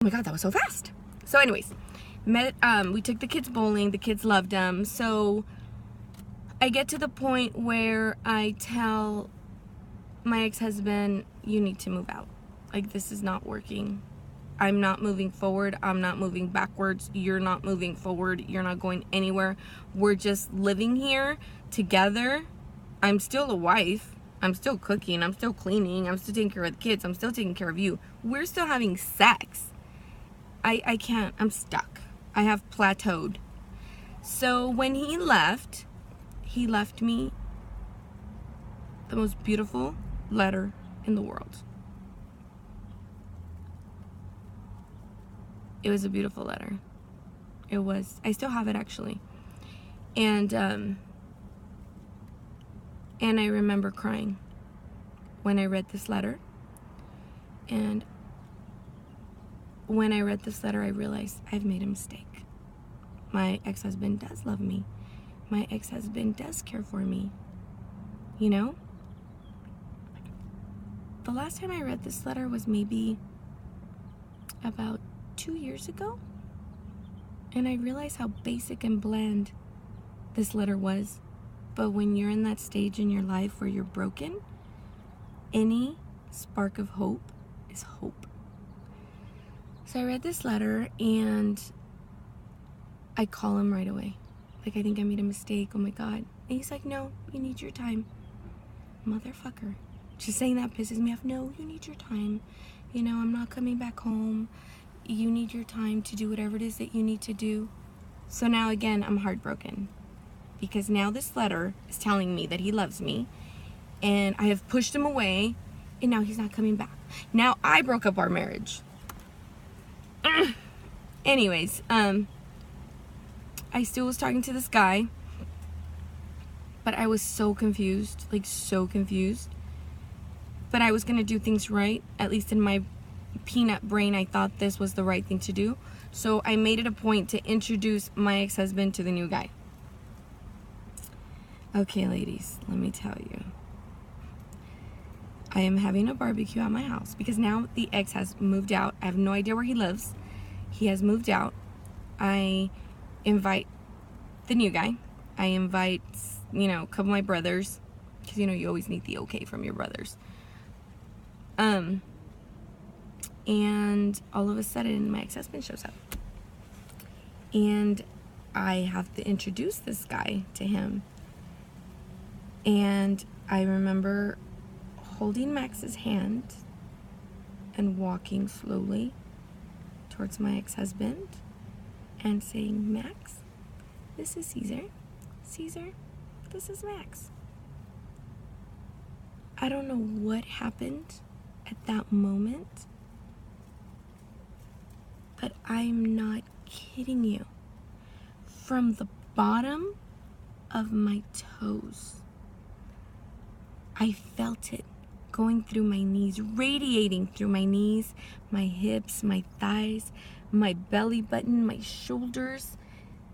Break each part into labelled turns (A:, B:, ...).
A: my God, that was so fast. So anyways, we took the kids bowling. The kids loved them. So I get to the point where I tell my ex-husband, you need to move out. Like, this is not working. I'm not moving forward. I'm not moving backwards. You're not moving forward. You're not going anywhere. We're just living here together. I'm still a wife. I'm still cooking. I'm still cleaning. I'm still taking care of the kids. I'm still taking care of you. We're still having sex. I can't. I'm stuck. I have plateaued. So when he left me the most beautiful letter in the world. It was a beautiful letter. It was. I still have it, actually. And I remember crying when I read this letter. And when I read this letter, I realized I've made a mistake. My ex-husband does love me. My ex-husband does care for me. You know? The last time I read this letter was maybe about 2 years ago. And I realized how basic and bland this letter was. But when you're in that stage in your life where you're broken, any spark of hope is hope. So I read this letter and I call him right away. Like, I think I made a mistake. Oh my God. And he's like, no, you need your time. Motherfucker. Just saying that pisses me off. No, you need your time. You know, I'm not coming back home. You need your time to do whatever it is that you need to do. So now again, I'm heartbroken. Because now this letter is telling me that he loves me. And I have pushed him away. And now he's not coming back. Now I broke up our marriage. Anyways, I still was talking to this guy. But I was so confused. Like, so confused. But I was going to do things right. At least in my peanut brain, I thought this was the right thing to do. So I made it a point to introduce my ex-husband to the new guy. Okay, ladies, let me tell you. I am having a barbecue at my house because now the ex has moved out. I have no idea where he lives. He has moved out. I invite the new guy. I invite, a couple of my brothers. Because, you always need the okay from your brothers. And all of a sudden, my ex-husband shows up. And I have to introduce this guy to him. And I remember holding Max's hand and walking slowly towards my ex-husband and saying, Max, this is Caesar. Caesar, this is Max. I don't know what happened at that moment, but I'm not kidding you. From the bottom of my toes, I felt it going through my knees, radiating through my knees, my hips, my thighs, my belly button, my shoulders,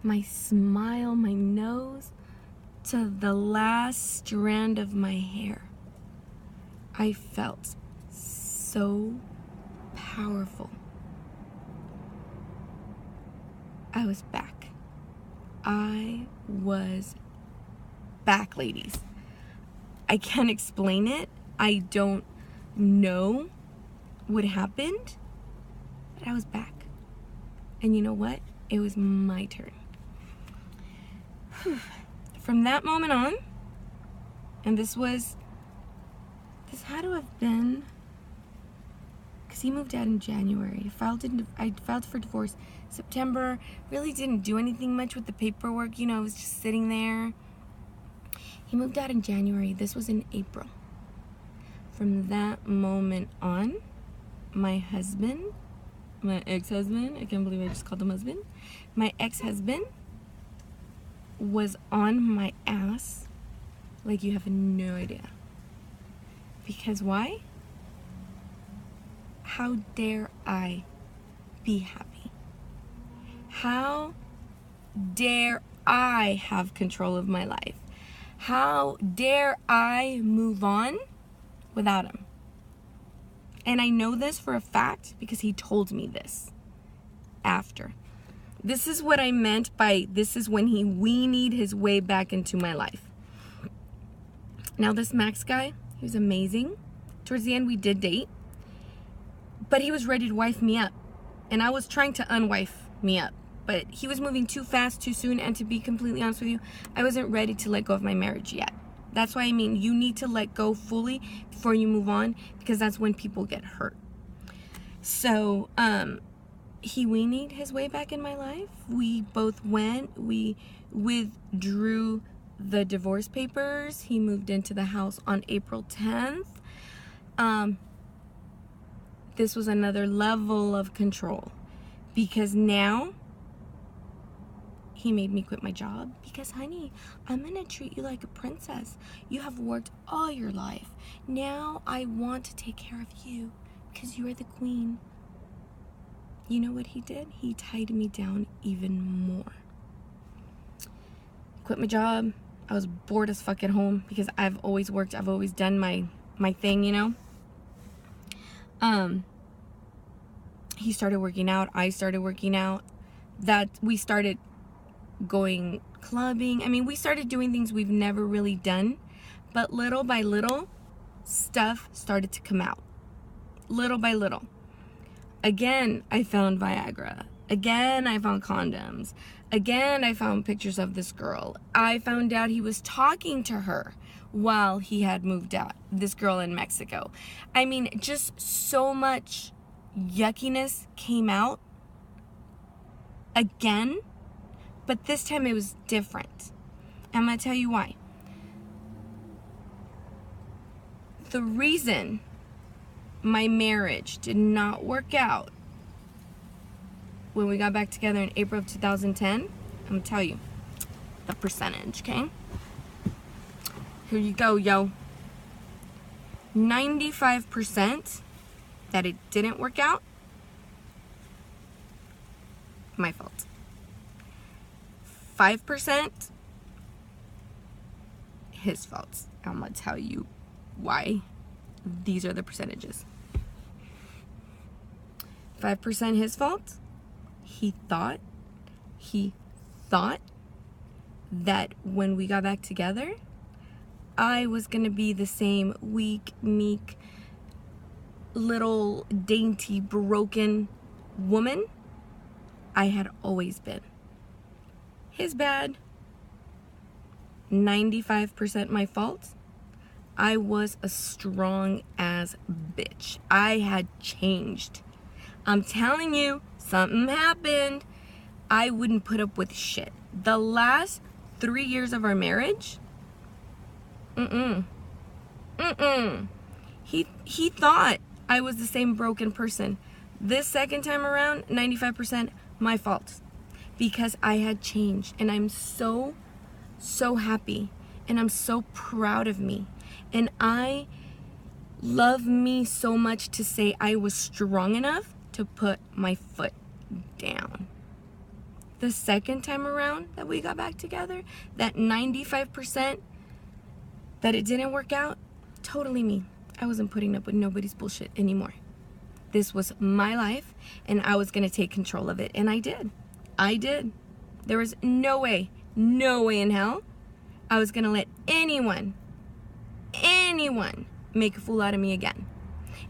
A: my smile, my nose, to the last strand of my hair. I felt so powerful. I was back. I was back, ladies. I can't explain it. I don't know what happened, but I was back. And you know what? It was my turn. From that moment on, and this had to have been, because he moved out in January. I filed for divorce September. Really didn't do anything much with the paperwork. I was just sitting there. He moved out in January. This was in April. From that moment on, my ex-husband, I can't believe I just called him husband. My ex-husband was on my ass like you have no idea. Because why? How dare I be happy? How dare I have control of my life? How dare I move on without him? And I know this for a fact because he told me this. after. This is what I meant by this is when he weenied his way back into my life. Now this Max guy, he was amazing. Towards the end we did date, but he was ready to wife me up. And I was trying to unwife me up. But he was moving too fast, too soon, and to be completely honest with you, I wasn't ready to let go of my marriage yet. That's why I mean you need to let go fully before you move on, because that's when people get hurt. So, he weenied his way back in my life. We both went. We withdrew the divorce papers. He moved into the house on April 10th. This was another level of control, because now he made me quit my job because, honey, I'm going to treat you like a princess. You have worked all your life. Now I want to take care of you because you are the queen. You know what he did? He tied me down even more. Quit my job. I was bored as fuck at home because I've always worked. I've always done my thing, you know? He started working out. I started working out. That we started going clubbing. I mean, we started doing things we've never really done, but little by little, stuff started to come out. Little by little. Again, I found Viagra. Again, I found condoms. Again, I found pictures of this girl. I found out he was talking to her while he had moved out. This girl in Mexico. I mean, just so much yuckiness came out. Again. But this time it was different. I'm going to tell you why. The reason my marriage did not work out when we got back together in April of 2010, I'm going to tell you the percentage, okay? Here you go, yo. 95% that it didn't work out, my fault. 5% his fault. I'm going to tell you why. These are the percentages. 5% his fault. He thought that when we got back together, I was going to be the same weak, meek, little, dainty, broken woman I had always been. His bad. 95% my fault. I was a strong ass bitch. I had changed. I'm telling you, something happened. I wouldn't put up with shit. The last 3 years of our marriage, He thought I was the same broken person. This second time around, 95% my fault. Because I had changed. And I'm so happy. And I'm so proud of me. And I love me so much to say I was strong enough to put my foot down. The second time around that we got back together, that 95% that it didn't work out, totally me. I wasn't putting up with nobody's bullshit anymore. This was my life, and I was going to take control of it. And I did. There was no way in hell I was going to let anyone make a fool out of me again.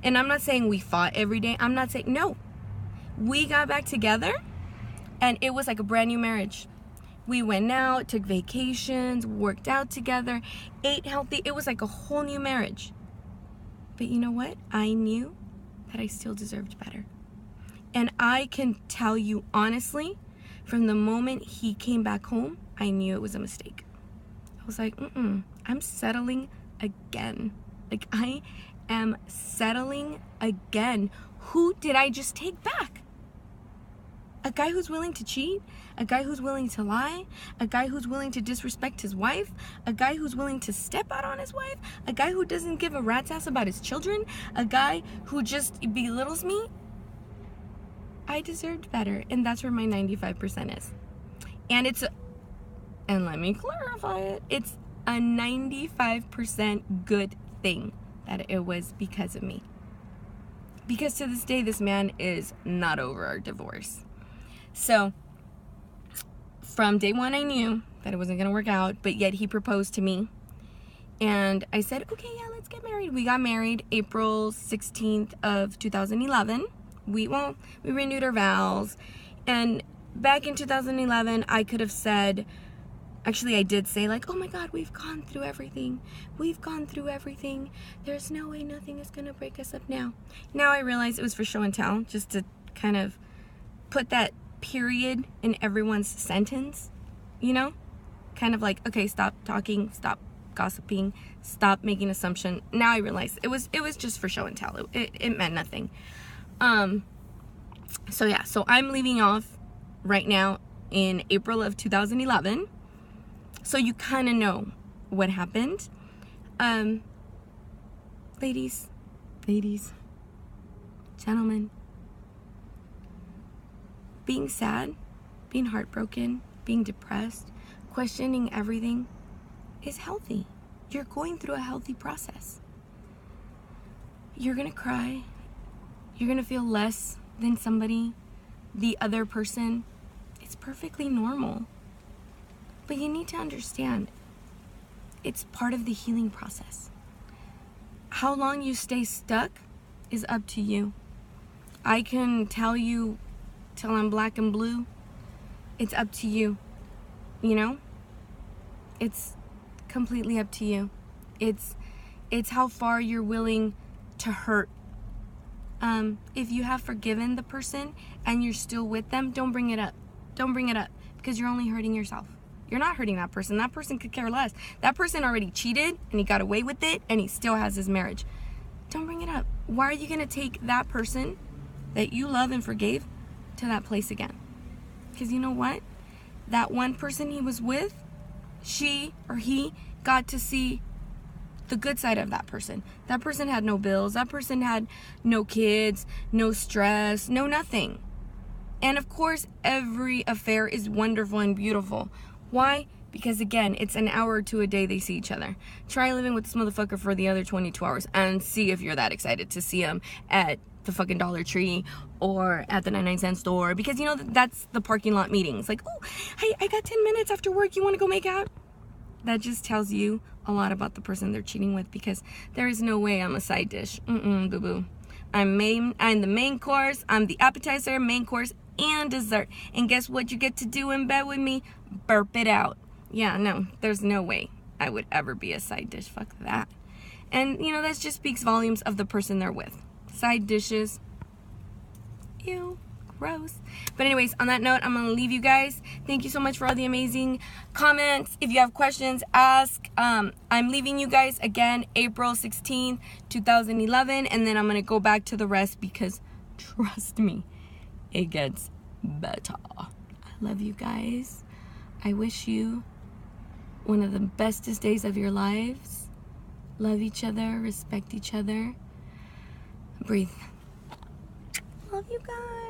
A: And I'm not saying we fought every day. I'm not saying, no. We got back together, and it was like a brand new marriage. We went out, took vacations, worked out together, ate healthy. It was like a whole new marriage. But you know what? I knew that I still deserved better. And I can tell you honestly, from the moment he came back home, I knew it was a mistake. I was like, I'm settling again. Like, I am settling again. Who did I just take back? A guy who's willing to cheat, a guy who's willing to lie, a guy who's willing to disrespect his wife, a guy who's willing to step out on his wife, a guy who doesn't give a rat's ass about his children, a guy who just belittles me. I deserved better, and that's where my 95% is. And and let me clarify it, it's a 95% good thing that it was because of me. Because to this day, this man is not over our divorce. So from day one, I knew that it wasn't going to work out, but yet he proposed to me. And I said, okay, yeah, let's get married. We got married April 16th of 2011. We renewed our vows. And back in 2011, I could have said, actually, I did say, like, oh my God, we've gone through everything. We've gone through everything. There's no way nothing is going to break us up now. Now I realize it was for show and tell, just to kind of put that period in everyone's sentence, you know? Kind of like, okay, stop talking, stop gossiping, stop making assumption. Now I realize it was just for show and tell. It meant nothing. So yeah, so I'm leaving off right now in April of 2011. So you kind of know what happened. Ladies, gentlemen, being sad, being heartbroken, being depressed, questioning everything is healthy. You're going through a healthy process. You're gonna cry. You're gonna feel less than somebody, the other person. It's perfectly normal. But you need to understand, it's part of the healing process. How long you stay stuck is up to you. I can tell you till I'm black and blue. It's up to you. You know? It's completely up to you. It's how far you're willing to hurt. If you have forgiven the person and you're still with them, don't bring it up. Don't bring it up, because you're only hurting yourself. You're not hurting that person. That person could care less. That person already cheated and he got away with it and he still has his marriage. Don't bring it up. Why are you going to take that person that you love and forgave to that place again? Because you know what? That one person he was with, she or he got to see the good side of that person. That person had no bills. That person had no kids, no stress, no nothing. And of course, every affair is wonderful and beautiful. Why? Because again, it's an hour or two a day they see each other. Try living with this motherfucker for the other 22 hours and see if you're that excited to see him at the fucking Dollar Tree or at the 99-cent store. Because you know, that's the parking lot meetings. Like, oh, hey, I got 10 minutes after work. You want to go make out? That just tells you a lot about the person they're cheating with, because there is no way I'm a side dish. Boo-boo. I'm the main course. I'm the appetizer, main course, and dessert. And guess what you get to do in bed with me? Burp it out. Yeah, no, there's no way I would ever be a side dish. Fuck that. And, you know, that just speaks volumes of the person they're with. Side dishes. Ew. Gross. But anyways, on that note, I'm going to leave you guys. Thank you so much for all the amazing comments. If you have questions, ask. I'm leaving you guys again April 16th, 2011. And then I'm going to go back to the rest, because trust me, it gets better. I love you guys. I wish you one of the bestest days of your lives. Love each other. Respect each other. Breathe. Love you guys.